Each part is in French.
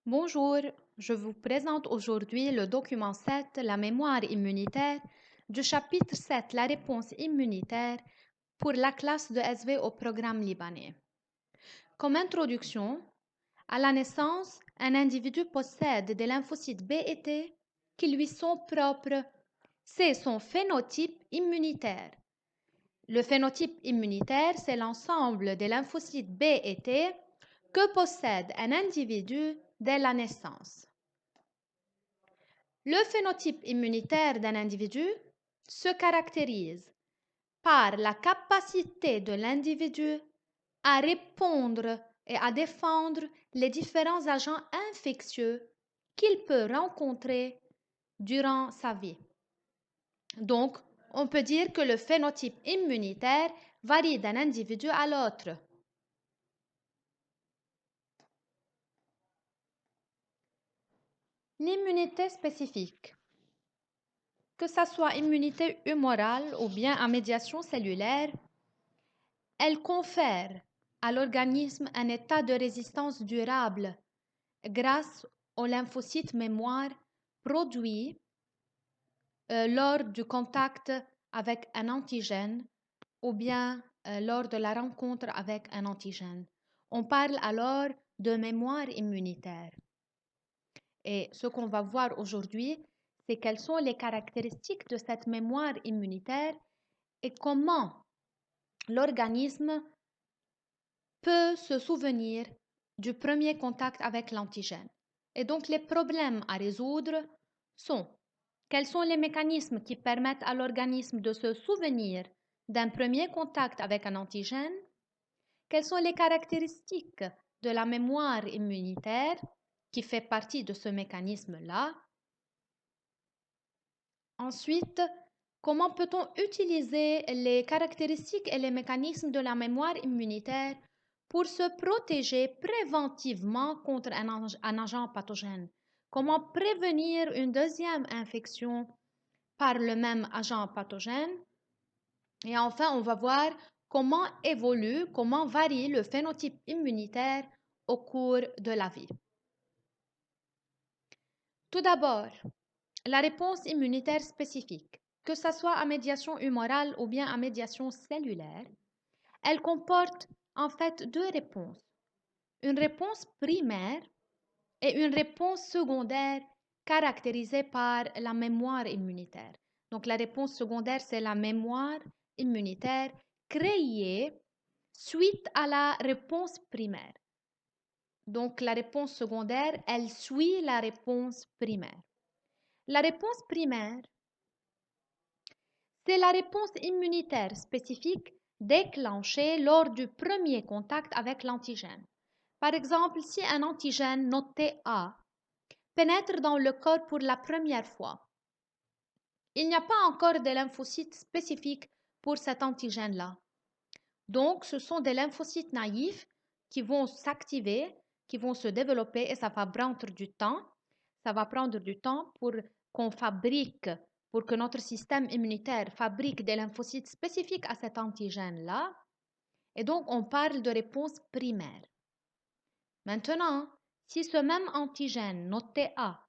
Bonjour, je vous présente aujourd'hui le document 7, la mémoire immunitaire, du chapitre 7, la réponse immunitaire, pour la classe de SV au programme libanais. Comme introduction, à la naissance, un individu possède des lymphocytes B et T qui lui sont propres. C'est son phénotype immunitaire. Le phénotype immunitaire, c'est l'ensemble des lymphocytes B et T que possède un individu dès la naissance. Le phénotype immunitaire d'un individu se caractérise par la capacité de l'individu à répondre et à défendre les différents agents infectieux qu'il peut rencontrer durant sa vie. Donc, on peut dire que le phénotype immunitaire varie d'un individu à l'autre. L'immunité spécifique, que ce soit immunité humorale ou bien à médiation cellulaire, elle confère à l'organisme un état de résistance durable grâce aux lymphocytes mémoire produits lors du contact avec un antigène ou bien lors de la rencontre avec un antigène. On parle alors de mémoire immunitaire. Et ce qu'on va voir aujourd'hui, c'est quelles sont les caractéristiques de cette mémoire immunitaire et comment l'organisme peut se souvenir du premier contact avec l'antigène. Et donc les problèmes à résoudre sont: quels sont les mécanismes qui permettent à l'organisme de se souvenir d'un premier contact avec un antigène? Quelles sont les caractéristiques de la mémoire immunitaire qui fait partie de ce mécanisme-là? Ensuite, comment peut-on utiliser les caractéristiques et les mécanismes de la mémoire immunitaire pour se protéger préventivement contre un agent pathogène? Comment prévenir une deuxième infection par le même agent pathogène? Et enfin, on va voir comment évolue, comment varie le phénotype immunitaire au cours de la vie. Tout d'abord, la réponse immunitaire spécifique, que ce soit à médiation humorale ou bien à médiation cellulaire, elle comporte en fait deux réponses. Une réponse primaire et une réponse secondaire caractérisée par la mémoire immunitaire. Donc la réponse secondaire, c'est la mémoire immunitaire créée suite à la réponse primaire. Donc la réponse secondaire, elle suit la réponse primaire. La réponse primaire, c'est la réponse immunitaire spécifique déclenchée lors du premier contact avec l'antigène. Par exemple, si un antigène noté A pénètre dans le corps pour la première fois, il n'y a pas encore de lymphocytes spécifiques pour cet antigène-là. Donc, ce sont des lymphocytes naïfs qui vont s'activer, qui vont se développer et ça va prendre du temps. Ça va prendre du temps pour qu'on fabrique, pour que notre système immunitaire fabrique des lymphocytes spécifiques à cet antigène-là. Et donc, on parle de réponse primaire. Maintenant, si ce même antigène noté A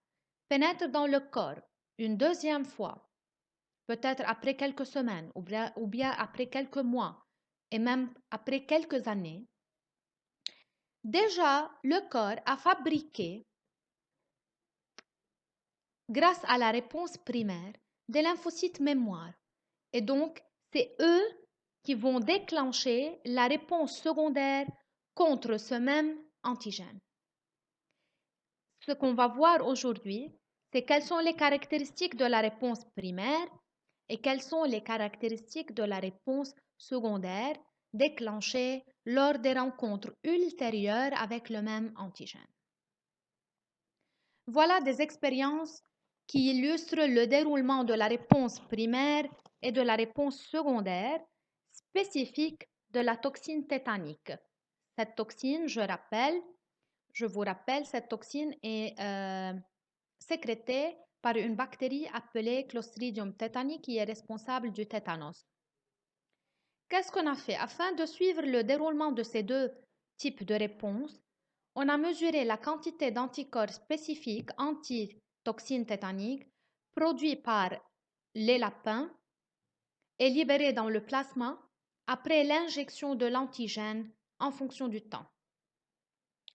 pénètre dans le corps une deuxième fois, peut-être après quelques semaines ou bien après quelques mois et même après quelques années, déjà le corps a fabriqué, grâce à la réponse primaire, des lymphocytes mémoire. Et donc, c'est eux qui vont déclencher la réponse secondaire contre ce même antigène. Ce qu'on va voir aujourd'hui, c'est quelles sont les caractéristiques de la réponse primaire et quelles sont les caractéristiques de la réponse secondaire déclenchée lors des rencontres ultérieures avec le même antigène. Voilà des expériences qui illustrent le déroulement de la réponse primaire et de la réponse secondaire spécifique de la toxine tétanique. Cette toxine, je vous rappelle, cette toxine est sécrétée par une bactérie appelée Clostridium tetani qui est responsable du tétanos. Qu'est-ce qu'on a fait? Afin de suivre le déroulement de ces deux types de réponses, on a mesuré la quantité d'anticorps spécifiques anti-toxines tétaniques produits par les lapins et libérés dans le plasma après l'injection de l'antigène en fonction du temps.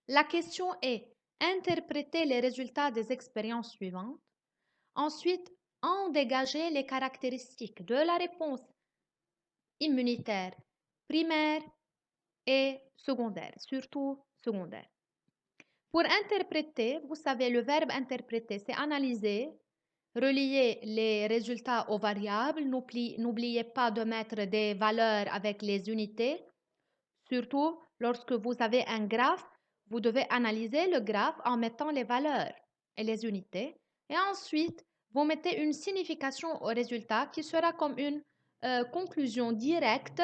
La question est interpréter les résultats des expériences suivantes. Ensuite, en dégager les caractéristiques de la réponse immunitaire primaire et secondaire, surtout secondaire. Pour interpréter, vous savez, le verbe interpréter, c'est analyser, relier les résultats aux variables. N'oubliez pas de mettre des valeurs avec les unités. Surtout, lorsque vous avez un graphe, vous devez analyser le graphe en mettant les valeurs et les unités. Et ensuite, vous mettez une signification au résultat qui sera comme une conclusion directe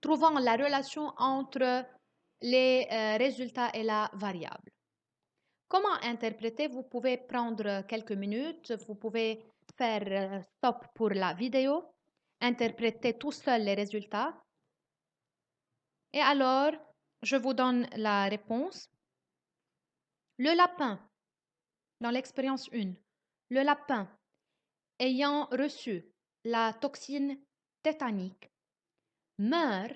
trouvant la relation entre les résultats et la variable. Comment interpréter? Vous pouvez prendre quelques minutes, vous pouvez faire stop pour la vidéo, interpréter tout seul les résultats. Et alors, je vous donne la réponse. Le lapin, dans l'expérience 1, le lapin ayant reçu la toxine tétanique meurt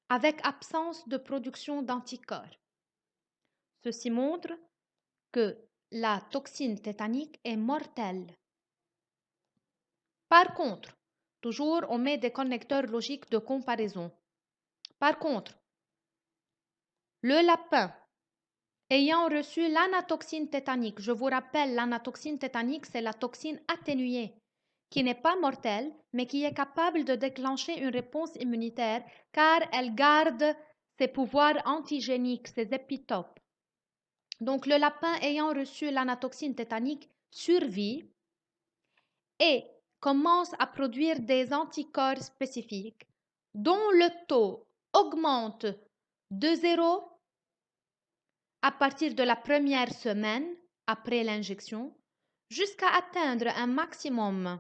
avec absence de production d'anticorps. Ceci montre que la toxine tétanique est mortelle. Par contre, toujours on met des connecteurs logiques de comparaison. Par contre, le lapin ayant reçu l'anatoxine tétanique, je vous rappelle, l'anatoxine tétanique, c'est la toxine atténuée, qui n'est pas mortelle, mais qui est capable de déclencher une réponse immunitaire car elle garde ses pouvoirs antigéniques, ses épitopes. Donc, le lapin ayant reçu l'anatoxine tétanique survit et commence à produire des anticorps spécifiques dont le taux augmente de 0 à partir de la première semaine après l'injection jusqu'à atteindre un maximum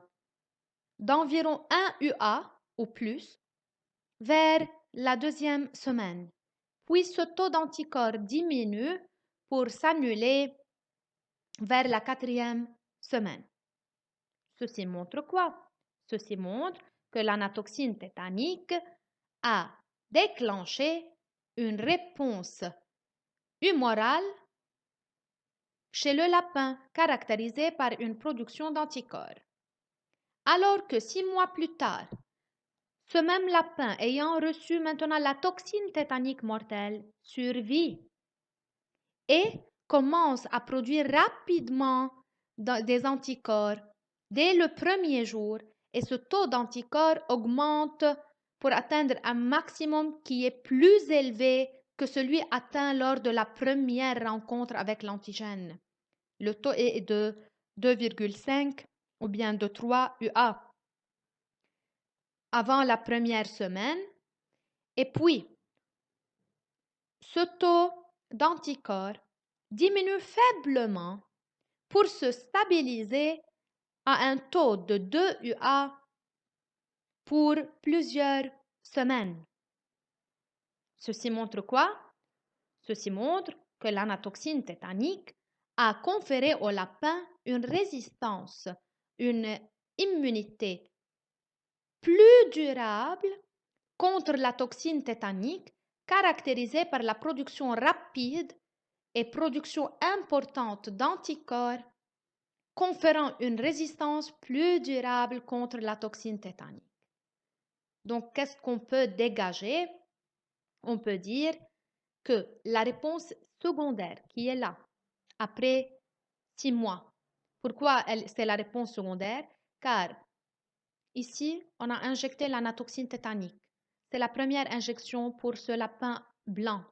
d'environ 1 UA ou plus vers la deuxième semaine. Puis ce taux d'anticorps diminue pour s'annuler vers la quatrième semaine. Ceci montre quoi? Ceci montre que l'anatoxine tétanique a déclenché une réponse humorale chez le lapin caractérisée par une production d'anticorps. Alors que 6 mois plus tard, ce même lapin ayant reçu maintenant la toxine tétanique mortelle survit et commence à produire rapidement des anticorps dès le premier jour et ce taux d'anticorps augmente pour atteindre un maximum qui est plus élevé que celui atteint lors de la première rencontre avec l'antigène. Le taux est de 2,5 ou bien de 3 UA avant la première semaine. Et puis, ce taux d'anticorps diminue faiblement pour se stabiliser à un taux de 2 UA pour plusieurs semaines. Ceci montre quoi? Ceci montre que l'anatoxine tétanique a conféré au lapin une résistance, une immunité plus durable contre la toxine tétanique caractérisée par la production rapide et production importante d'anticorps conférant une résistance plus durable contre la toxine tétanique. Donc, qu'est-ce qu'on peut dégager? On peut dire que la réponse secondaire qui est là, après 6 mois, pourquoi c'est la réponse secondaire? Car ici, on a injecté l'anatoxine tétanique. C'est la première injection pour ce lapin blanc.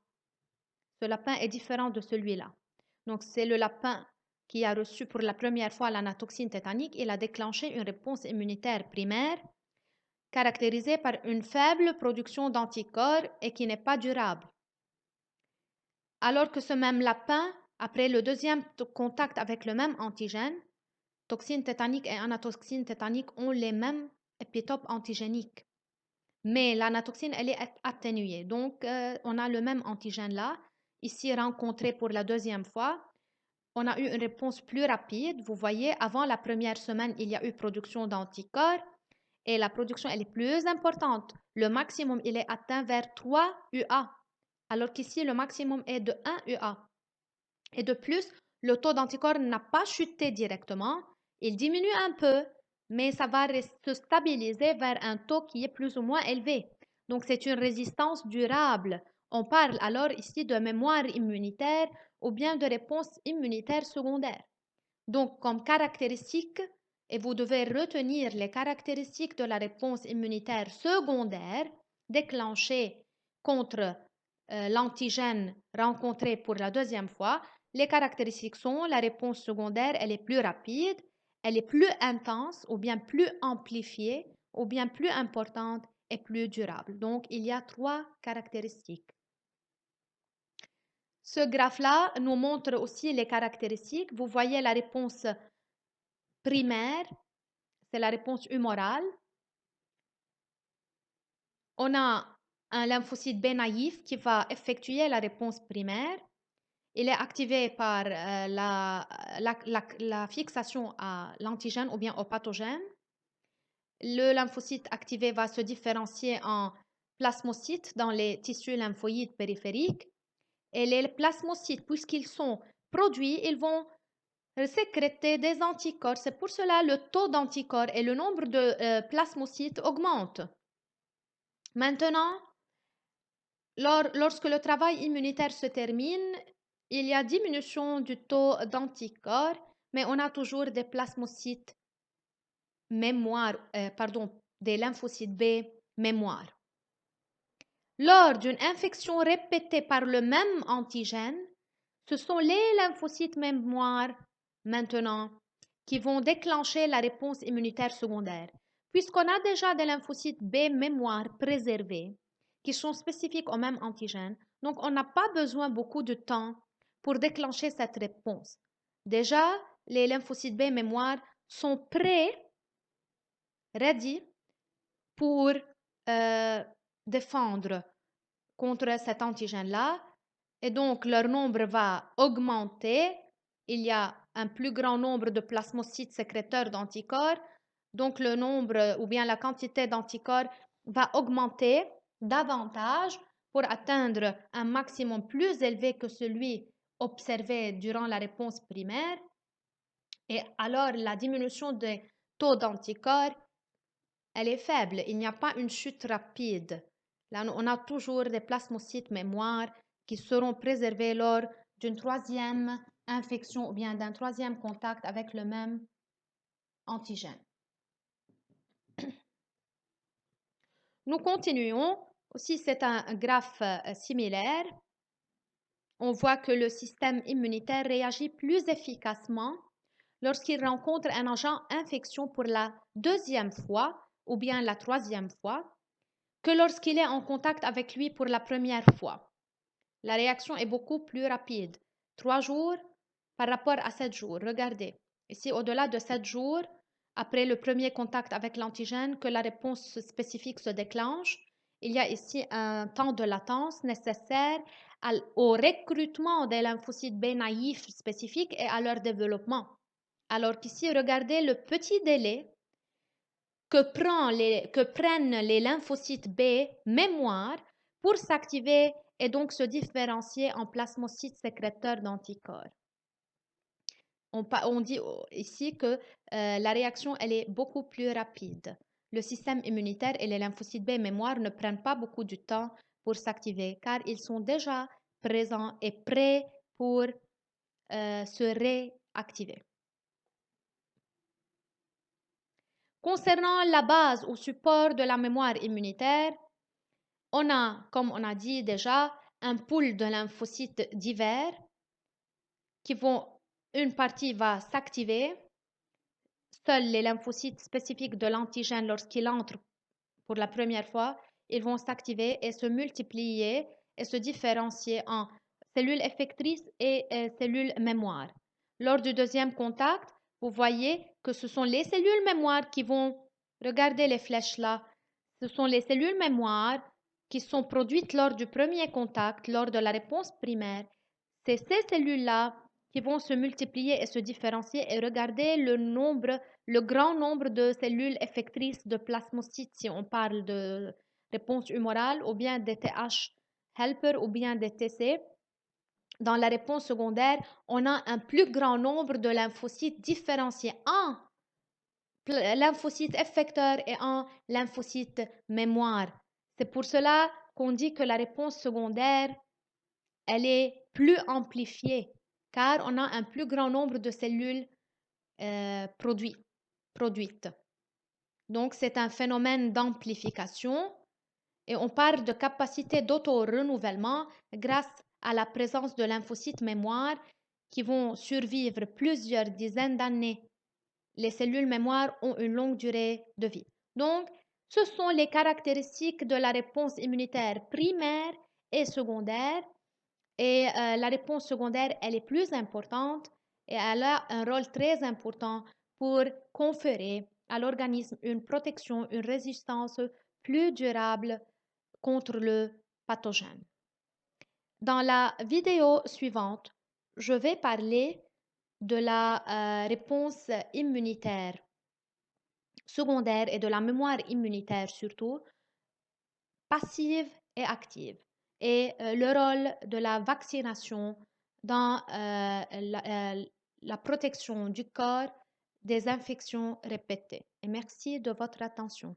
Ce lapin est différent de celui-là. Donc, c'est le lapin qui a reçu pour la première fois l'anatoxine tétanique. Il a déclenché une réponse immunitaire primaire caractérisée par une faible production d'anticorps et qui n'est pas durable. Alors que ce même lapin, après le deuxième contact avec le même antigène, toxine tétanique et anatoxine tétanique ont les mêmes épitopes antigéniques. Mais l'anatoxine, elle est atténuée. Donc, on a le même antigène là. ici rencontrés pour la deuxième fois, on a eu une réponse plus rapide. Vous voyez, avant la première semaine, il y a eu production d'anticorps et la production elle est plus importante. Le maximum, il est atteint vers 3 UA, alors qu'ici, le maximum est de 1 UA. Et de plus, le taux d'anticorps n'a pas chuté directement, il diminue un peu, mais ça va se stabiliser vers un taux qui est plus ou moins élevé. Donc, c'est une résistance durable. On parle alors ici de mémoire immunitaire ou bien de réponse immunitaire secondaire. Donc, comme caractéristique, et vous devez retenir les caractéristiques de la réponse immunitaire secondaire déclenchée contre l'antigène rencontré pour la deuxième fois. Les caractéristiques sont la réponse secondaire, elle est plus rapide, elle est plus intense ou bien plus amplifiée ou bien plus importante et plus durable. Donc, il y a 3 caractéristiques. Ce graphe-là nous montre aussi les caractéristiques. Vous voyez la réponse primaire, c'est la réponse humorale. On a un lymphocyte B naïf qui va effectuer la réponse primaire. Il est activé par la fixation à l'antigène ou bien au pathogène. Le lymphocyte activé va se différencier en plasmocytes dans les tissus lymphoïdes périphériques. Et les plasmocytes, puisqu'ils sont produits, ils vont sécréter des anticorps. C'est pour cela que le taux d'anticorps et le nombre de plasmocytes augmentent. Maintenant, lorsque le travail immunitaire se termine, il y a diminution du taux d'anticorps, mais on a toujours des plasmocytes mémoire, des lymphocytes B mémoire. Lors d'une infection répétée par le même antigène, ce sont les lymphocytes mémoire maintenant qui vont déclencher la réponse immunitaire secondaire. Puisqu'on a déjà des lymphocytes B mémoire préservés qui sont spécifiques au même antigène, donc on n'a pas besoin beaucoup de temps pour déclencher cette réponse. Déjà, les lymphocytes B mémoire sont prêts, ready, pour défendre contre cet antigène-là. Et donc, leur nombre va augmenter. Il y a un plus grand nombre de plasmocytes sécréteurs d'anticorps. Donc, le nombre ou bien la quantité d'anticorps va augmenter davantage pour atteindre un maximum plus élevé que celui observé durant la réponse primaire. Et alors, la diminution des taux d'anticorps, elle est faible. Il n'y a pas une chute rapide. Là, on a toujours des plasmocytes mémoire qui seront préservés lors d'une troisième infection ou bien d'un troisième contact avec le même antigène. Nous continuons. Aussi, c'est un graphe similaire. On voit que le système immunitaire réagit plus efficacement lorsqu'il rencontre un agent infection pour la deuxième fois ou bien la troisième fois que lorsqu'il est en contact avec lui pour la première fois. La réaction est beaucoup plus rapide. 3 jours par rapport à 7 jours. Regardez, ici, au-delà de 7 jours, après le premier contact avec l'antigène, que la réponse spécifique se déclenche, il y a ici un temps de latence nécessaire au recrutement des lymphocytes B naïfs spécifiques et à leur développement. Alors qu'ici, regardez le petit délai que prennent les lymphocytes B mémoire pour s'activer et donc se différencier en plasmocytes sécréteurs d'anticorps. On dit ici que la réaction elle est beaucoup plus rapide. Le système immunitaire et les lymphocytes B mémoire ne prennent pas beaucoup de temps pour s'activer car ils sont déjà présents et prêts pour se réactiver. Concernant la base ou support de la mémoire immunitaire, on a, comme on a dit déjà, un pool de lymphocytes divers qui vont, une partie va s'activer. Seuls les lymphocytes spécifiques de l'antigène, lorsqu'ils entrent pour la première fois, ils vont s'activer et se multiplier et se différencier en cellules effectrices et cellules mémoire. Lors du deuxième contact, vous voyez que ce sont les cellules mémoire qui vont, regarder les flèches là, ce sont les cellules mémoire qui sont produites lors du premier contact, lors de la réponse primaire, c'est ces cellules-là qui vont se multiplier et se différencier. Et regardez le grand nombre de cellules effectrices de plasmocytes, si on parle de réponse humorale, ou bien des TH helper, ou bien des TC. Dans la réponse secondaire, on a un plus grand nombre de lymphocytes différenciés en lymphocyte effecteur et un lymphocyte mémoire. C'est pour cela qu'on dit que la réponse secondaire, elle est plus amplifiée, car on a un plus grand nombre de cellules produites. Donc, c'est un phénomène d'amplification et on parle de capacité d'auto-renouvellement grâce à la présence de lymphocytes mémoire qui vont survivre plusieurs dizaines d'années. Les cellules mémoire ont une longue durée de vie. Donc, ce sont les caractéristiques de la réponse immunitaire primaire et secondaire. Et la réponse secondaire, elle est plus importante et elle a un rôle très important pour conférer à l'organisme une protection, une résistance plus durable contre le pathogène. Dans la vidéo suivante, je vais parler de la réponse immunitaire secondaire et de la mémoire immunitaire surtout, passive et active, et le rôle de la vaccination dans la protection du corps des infections répétées. Et merci de votre attention.